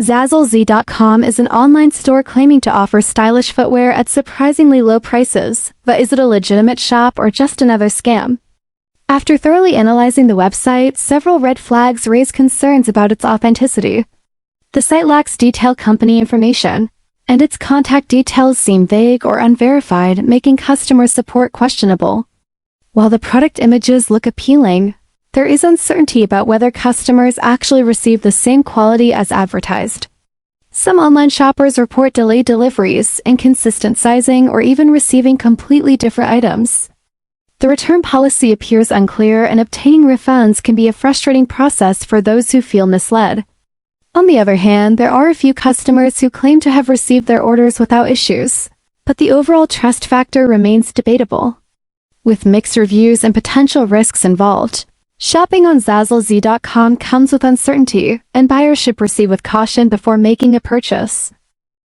Zazzlez.com is an online store claiming to offer stylish footwear at surprisingly low prices, but is it a legitimate shop or just another scam? After thoroughly analyzing the website, several red flags raise concerns about its authenticity. The site lacks detailed company information, and its contact details seem vague or unverified, making customer support questionable. While the product images look appealing, there is uncertainty about whether customers actually receive the same quality as advertised. Some online shoppers report delayed deliveries, inconsistent sizing, or even receiving completely different items. The return policy appears unclear, and obtaining refunds can be a frustrating process for those who feel misled. On the other hand, there are a few customers who claim to have received their orders without issues, but the overall trust factor remains debatable. With mixed reviews and potential risks involved, shopping on Zazzlez.com comes with uncertainty, and buyers should proceed with caution before making a purchase.